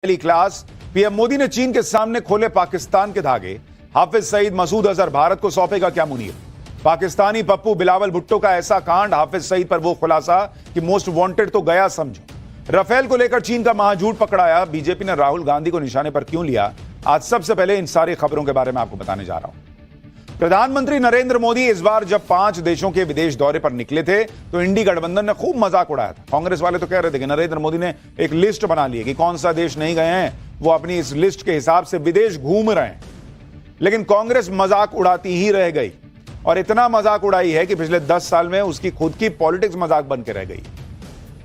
पहली class. PM Modi ने चीन के सामने खोले पाकिस्तान के धागे। हाफिज सईद, मसूद अजहर भारत को सौंपेगा क्या मुनीर? पाकिस्तानी पप्पू बिलावल भुट्टो का ऐसा कांड, हाफिज सईद पर वो खुलासा कि मोस्ट वांटेड तो गया समझो। राफेल को लेकर चीन का महाझूठ पकड़ाया। बीजेपी ने राहुल गांधी को निशाने पर क्यों लिया? आज सबसे पहले इन सारी खबरों के बारे में आपको बताने जा रहा हूं। प्रधानमंत्री नरेंद्र मोदी इस बार जब 5 देशों के विदेश दौरे पर निकले थे तो इंडी गठबंधन ने खूब मजाक उड़ाया था। कांग्रेस वाले तो कह रहे थे कि नरेंद्र मोदी ने एक लिस्ट बना ली है कि कौन सा देश नहीं गए हैं, वो अपनी इस लिस्ट के हिसाब से विदेश घूम रहे हैं। लेकिन कांग्रेस मजाक उड़ाती ही रह गई और इतना मजाक उड़ाई है कि पिछले 10 साल में उसकी खुद की पॉलिटिक्स मजाक बन के रह गई।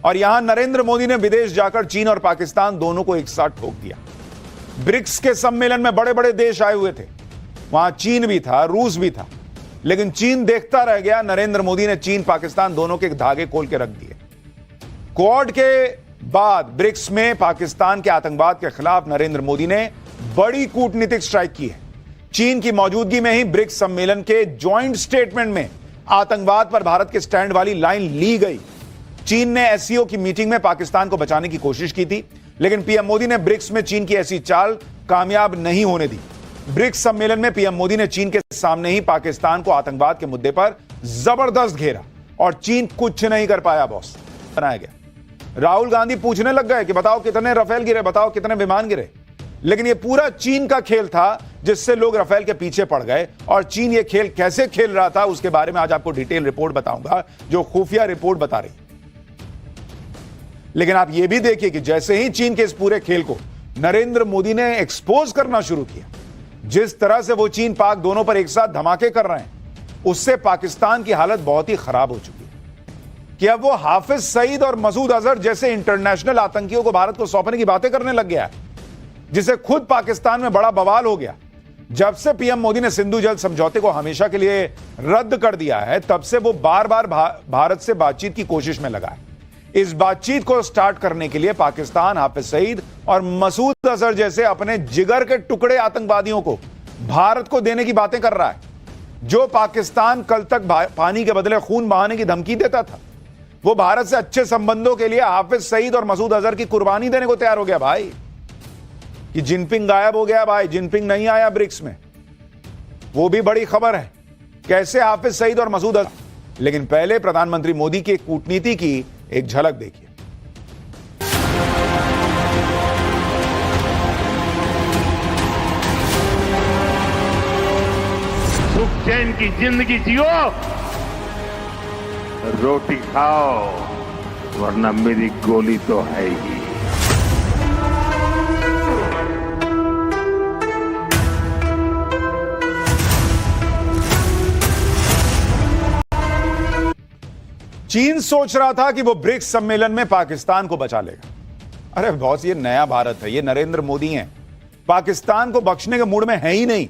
और यहां नरेंद्र मोदी ने विदेश जाकर चीन और पाकिस्तान दोनों को एक साथ ठोक दिया। ब्रिक्स के सम्मेलन में बड़े बड़े देश आए हुए थे, वहां चीन भी था, रूस भी था, लेकिन चीन देखता रह गया। नरेंद्र मोदी ने चीन पाकिस्तान दोनों के धागे खोल के रख दिए। क्वाड के बाद ब्रिक्स में पाकिस्तान के आतंकवाद के खिलाफ नरेंद्र मोदी ने बड़ी कूटनीतिक स्ट्राइक की है। चीन की मौजूदगी में ही ब्रिक्स सम्मेलन के ज्वाइंट स्टेटमेंट में आतंकवाद पर भारत के स्टैंड वाली लाइन ली गई। चीन ने एससीओ की मीटिंग में पाकिस्तान को बचाने की कोशिश की थी, लेकिन पीएम मोदी ने ब्रिक्स में चीन की ऐसी चाल कामयाब नहीं होने दी। ब्रिक्स सम्मेलन में पीएम मोदी ने चीन के सामने ही पाकिस्तान को आतंकवाद के मुद्दे पर जबरदस्त घेरा और चीन कुछ नहीं कर पाया। बॉस बनाया गया। राहुल गांधी पूछने लग गए कि बताओ कितने राफेल गिरे, बताओ कितने विमान गिरे। लेकिन यह पूरा चीन का खेल था, जिससे लोग राफेल के पीछे पड़ गए। और चीन यह खेल कैसे खेल रहा था उसके बारे में आज आपको डिटेल रिपोर्ट बताऊंगा, जो खुफिया रिपोर्ट बता रही। लेकिन आप यह भी देखिए कि जैसे ही चीन के इस पूरे खेल को नरेंद्र मोदी ने एक्सपोज करना शुरू किया, जिस तरह से वो चीन पाक दोनों पर एक साथ धमाके कर रहे हैं, उससे पाकिस्तान की हालत बहुत ही खराब हो चुकी है कि अब वो हाफिज सईद और मसूद अजहर जैसे इंटरनेशनल आतंकियों को भारत को सौंपने की बातें करने लग गया है, जिसे खुद पाकिस्तान में बड़ा बवाल हो गया। जब से पीएम मोदी ने सिंधु जल समझौते को हमेशा के लिए रद्द कर दिया है, तब से वो बार बार भारत से बातचीत की कोशिश में लगा है। इस बातचीत को स्टार्ट करने के लिए पाकिस्तान हाफिज सईद और मसूद अजहर जैसे अपने जिगर के टुकड़े आतंकवादियों को भारत को देने की बातें कर रहा है। जो पाकिस्तान कल तक पानी के बदले खून बहाने की धमकी देता था, वो भारत से अच्छे संबंधों के लिए हाफिज सईद और मसूद अजहर की कुर्बानी देने को तैयार हो गया। भाई कि जिनपिंग गायब हो गया, भाई जिनपिंग नहीं आया ब्रिक्स में, वो भी बड़ी खबर है। कैसे हाफिज सईद और मसूद अजहर। लेकिन पहले प्रधानमंत्री मोदी की कूटनीति की एक झलक देखिए। सुख चैन की जिंदगी जियो, रोटी खाओ, वरना मेरी गोली तो है ही। चीन सोच रहा था कि वो ब्रिक्स सम्मेलन में पाकिस्तान को बचा लेगा। अरे बॉस, ये नया भारत है, ये नरेंद्र मोदी हैं, पाकिस्तान को बख्शने के मूड में है ही नहीं।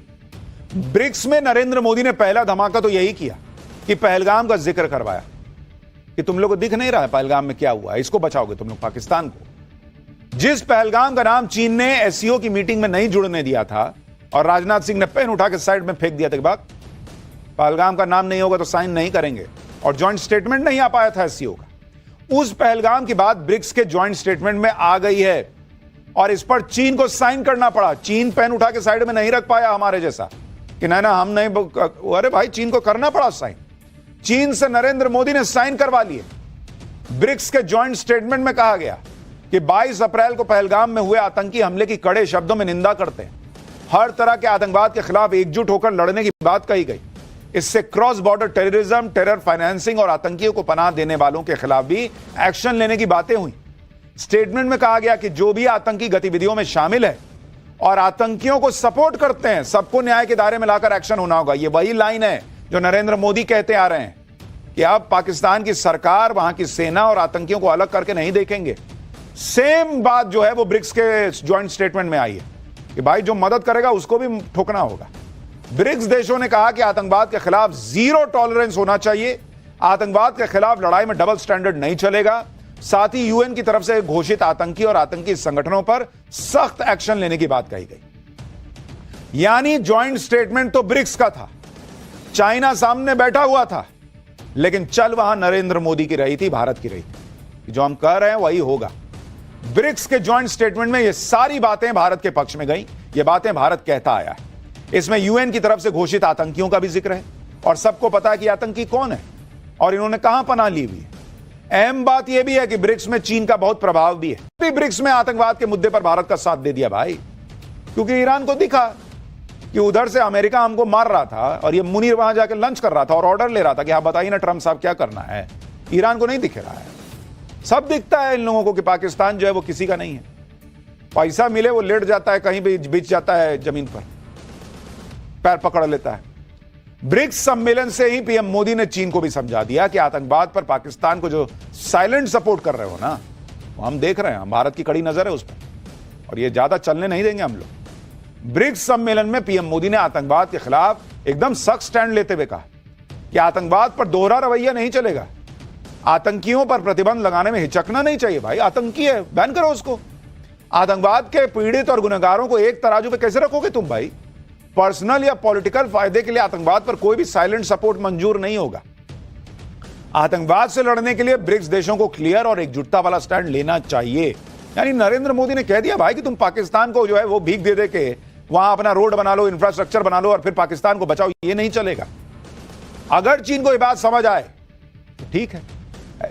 ब्रिक्स में नरेंद्र मोदी ने पहला धमाका तो यही किया कि पहलगाम का जिक्र करवाया कि तुम लोग को दिख नहीं रहा है पहलगाम में क्या हुआ, इसको बचाओगे तुम लोग पाकिस्तान को। जिस पहलगाम का नाम चीन ने एससीओ की मीटिंग में नहीं जुड़ने दिया था और राजनाथ सिंह ने पेन उठा के साइड में फेंक दिया था कि बात पहलगाम का नाम नहीं होगा तो साइन नहीं करेंगे, और ज्वाइंट स्टेटमेंट नहीं आ पाया था एससीओ का। उस पहलगाम की बात ब्रिक्स के ज्वाइंट स्टेटमेंट में आ गई है और इस पर चीन को साइन करना पड़ा। चीन पेन उठा के साइड में नहीं रख पाया हमारे जैसा कि ना हम नहीं। अरे भाई, चीन को करना पड़ा साइन। चीन से नरेंद्र मोदी ने साइन करवा लिए। ब्रिक्स के ज्वाइंट स्टेटमेंट में कहा गया कि 22 अप्रैल को पहलगाम में हुए आतंकी हमले की कड़े शब्दों में निंदा करते हैं। हर तरह के आतंकवाद के खिलाफ एकजुट होकर लड़ने की बात कही गई। इससे cross border terrorism, terror financing और आतंकियों को पनाह देने वालों के खिलाफ भी एक्शन लेने की बातें हुई। स्टेटमेंट में कहा गया कि जो भी आतंकी गतिविधियों में शामिल है और आतंकियों को सपोर्ट करते हैं, सबको न्याय के दायरे में लाकर एक्शन होना होगा। यह वही लाइन है जो नरेंद्र मोदी कहते आ रहे हैं कि अब पाकिस्तान की सरकार, वहां की सेना और आतंकियों को अलग करके नहीं देखेंगे। सेम बात जो है वो ब्रिक्स के ज्वाइंट स्टेटमेंट में आई है कि भाई जो मदद करेगा उसको भी ठोकना होगा। ब्रिक्स देशों ने कहा कि आतंकवाद के खिलाफ जीरो टॉलरेंस होना चाहिए, आतंकवाद के खिलाफ लड़ाई में डबल स्टैंडर्ड नहीं चलेगा। साथ ही यूएन की तरफ से घोषित आतंकी और आतंकी संगठनों पर सख्त एक्शन लेने की बात कही गई। यानी ज्वाइंट स्टेटमेंट तो ब्रिक्स का था, चाइना सामने बैठा हुआ था, लेकिन चल वहां नरेंद्र मोदी की रही थी, भारत की रही थी। जो हम कह रहे हैं वही होगा। ब्रिक्स के जॉइंट स्टेटमेंट में ये सारी बातें भारत के पक्ष में गई। ये बातें भारत कहता आया है। इसमें यूएन की तरफ से घोषित आतंकियों का भी जिक्र है और सबको पता है कि आतंकी कौन है और इन्होंने कहां पनाह ली हुई है। अहम बात यह भी है कि ब्रिक्स में चीन का बहुत प्रभाव भी है। ब्रिक्स में आतंकवाद के मुद्दे पर भारत का साथ दे दिया भाई, क्योंकि ईरान को दिखा कि उधर से अमेरिका हमको मार रहा था और ये मुनीर वहां जाकर लंच कर रहा था और ऑर्डर ले रहा था कि हाँ बताइए ना ट्रंप साहब क्या करना है। ईरान को नहीं दिख रहा है, सब दिखता है इन लोगों को कि पाकिस्तान जो है वो किसी का नहीं है। पैसा मिले वो लेट जाता है, कहीं भी बिछ जाता है जमीन पर, पैर पकड़ लेता है। ब्रिक्स सम्मेलन से ही पीएम मोदी ने चीन को भी समझा दिया कि आतंकवाद पर पाकिस्तान को जो साइलेंट सपोर्ट कर रहे हो ना, वो हम देख रहे हैं, भारत की कड़ी नजर है उस पर और ये ज्यादा चलने नहीं देंगे हम लोग। ब्रिक्स सम्मेलन में पीएम मोदी ने आतंकवाद के खिलाफ एकदम सख्त स्टैंड लेते हुए कहा कि आतंकवाद पर दोहरा रवैया नहीं चलेगा। आतंकियों पर प्रतिबंध लगाने में हिचकना नहीं चाहिए भाई, आतंकी है बैन करो उसको। आतंकवाद के पीड़ित और गुनहगारों को एक तराजू पे कैसे रखोगे तुम भाई? पर्सनल या पॉलिटिकल फायदे के लिए आतंकवाद पर कोई भी साइलेंट सपोर्ट मंजूर नहीं होगा। आतंकवाद से लड़ने के लिए ब्रिक्स देशों को क्लियर और एकजुटता वाला स्टैंड लेना चाहिए। यानी नरेंद्र मोदी ने कह दिया भाई कि तुम पाकिस्तान को जो है वो भीख दे दे के वहां अपना रोड बना लो, इंफ्रास्ट्रक्चर बना लो और फिर पाकिस्तान को बचाओ, ये नहीं चलेगा। अगर चीन को यह बात समझ आए तो ठीक है,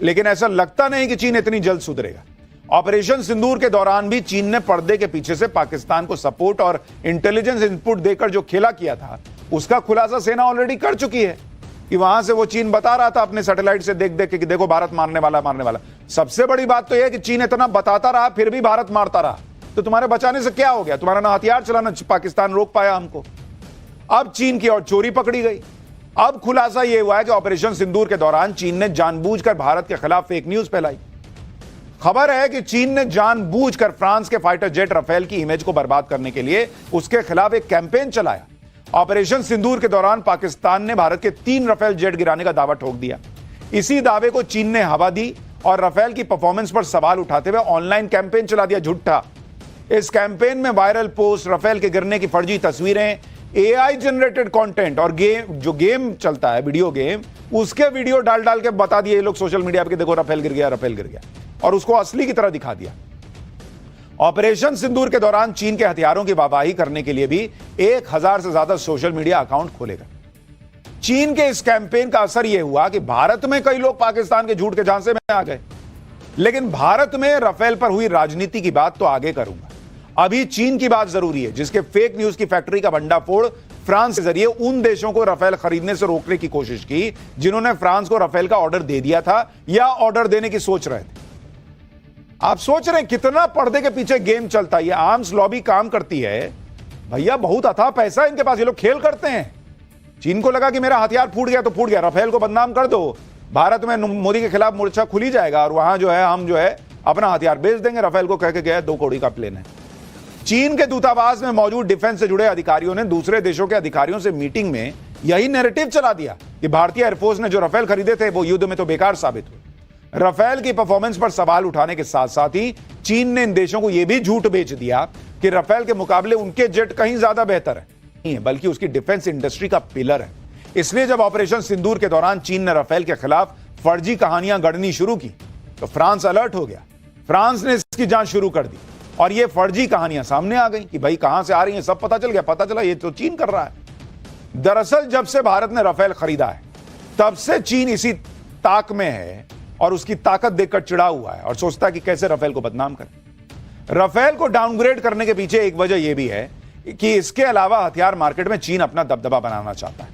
लेकिन ऐसा लगता नहीं कि चीन इतनी जल्द सुधरेगा। ऑपरेशन सिंदूर के दौरान भी चीन ने पर्दे के पीछे से पाकिस्तान को सपोर्ट और इंटेलिजेंस इनपुट देकर जो खेला किया था, उसका खुलासा सेना ऑलरेडी कर चुकी है कि वहां से वो चीन बता रहा था अपने सैटेलाइट से देख देख के कि देखो भारत मारने वाला। सबसे बड़ी बात तो यह है कि चीन इतना बताता रहा फिर भी भारत मारता रहा, तो तुम्हारे बचाने से क्या हो गया? तुम्हारा ना हथियार चलाना पाकिस्तान रोक पाया हमको। अब चीन की और चोरी पकड़ी गई। अब खुलासा यह हुआ है कि ऑपरेशन सिंदूर के दौरान चीन ने जानबूझकर भारत के खिलाफ फेक न्यूज फैलाई। खबर है कि चीन ने जानबूझकर फ्रांस के फाइटर जेट राफेल की इमेज को बर्बाद करने के लिए उसके खिलाफ एक कैंपेन चलाया। ऑपरेशन सिंदूर के दौरान पाकिस्तान ने भारत के 3 राफेल जेट गिराने का दावा ठोक दिया। इसी दावे को चीन ने हवा दी और राफेल की परफॉर्मेंस पर सवाल उठाते हुए ऑनलाइन कैंपेन चला दिया झूठा। इस कैंपेन में वायरल पोस्ट, राफेल के गिरने की फर्जी तस्वीरें, एआई जनरेटेड कंटेंट और गेम चलता है, वीडियो गेम, उसके वीडियो डाल डाल के बता दिए ये लोग सोशल मीडिया पे, देखो राफेल गिर गया, और उसको असली की तरह दिखा दिया। ऑपरेशन सिंदूर के दौरान चीन के हथियारों की वाहवाही करने के लिए भी 1000 से ज्यादा सोशल मीडिया अकाउंट खोलेगा। चीन के इस कैंपेन का असर यह हुआ कि भारत में कई लोग पाकिस्तान के झूठ के झांसे में आ गए। लेकिन भारत में राफेल पर हुई राजनीति की बात तो आगे करूंगा, अभी चीन की बात जरूरी है, जिसके फेक न्यूज की फैक्ट्री का भंडाफोड़ फ्रांस के जरिए उन देशों को राफेल खरीदने से रोकने की कोशिश की जिन्होंने फ्रांस को राफेल का ऑर्डर दे दिया था या ऑर्डर देने की सोच रहे थे। आप सोच रहे हैं कितना पर्दे के पीछे गेम चलता है? ये आर्म्स लॉबी काम करती है भैया, बहुत अथाह पैसा इनके पास, ये लोग खेल करते हैं। चीन को लगा कि मेरा हथियार फूट गया तो फूट गया, राफेल को बदनाम कर दो, भारत में मोदी के खिलाफ मोर्चा खुली जाएगा और वहां जो है हम जो है अपना हथियार बेच देंगे। राफेल को कह के गया 2 करोड़ का प्लेन है। चीन के दूतावास में मौजूद डिफेंस से जुड़े अधिकारियों ने दूसरे देशों के अधिकारियों से मीटिंग में यही नैरेटिव चला दिया कि भारतीय एयरफोर्स ने जो राफेल खरीदे थे वो युद्ध में तो बेकार साबित हुए। राफेल की परफॉर्मेंस पर सवाल उठाने के साथ साथ ही चीन ने इन देशों को यह भी झूठ बेच दिया कि राफेल के मुकाबले उनके जेट कहीं ज्यादा बेहतर है, नहीं है, बल्कि उसकी डिफेंस इंडस्ट्री का पिलर है। इसलिए जब ऑपरेशन सिंदूर के दौरान चीन ने राफेल के खिलाफ फर्जी कहानियां गढ़नी शुरू की तो फ्रांस अलर्ट हो गया। फ्रांस ने इसकी जांच शुरू कर दी और ये फर्जी कहानियां सामने आ गई कि भाई कहां से आ रही हैं, सब पता चल गया। पता चला ये तो चीन कर रहा है। दरअसल जब से भारत ने राफेल खरीदा है तब से चीन इसी ताक में है और उसकी ताकत देखकर चिढ़ा हुआ है और सोचता है कि कैसे राफेल को बदनाम करे। राफेल को डाउनग्रेड करने के पीछे एक वजह यह भी है कि इसके अलावा हथियार मार्केट में चीन अपना दबदबा बनाना चाहता है,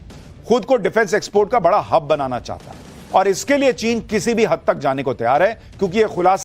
खुद को डिफेंस एक्सपोर्ट का बड़ा हब बनाना चाहता है और इसके लिए चीन किसी भी हद तक जाने को तैयार है, क्योंकि यह खुलासा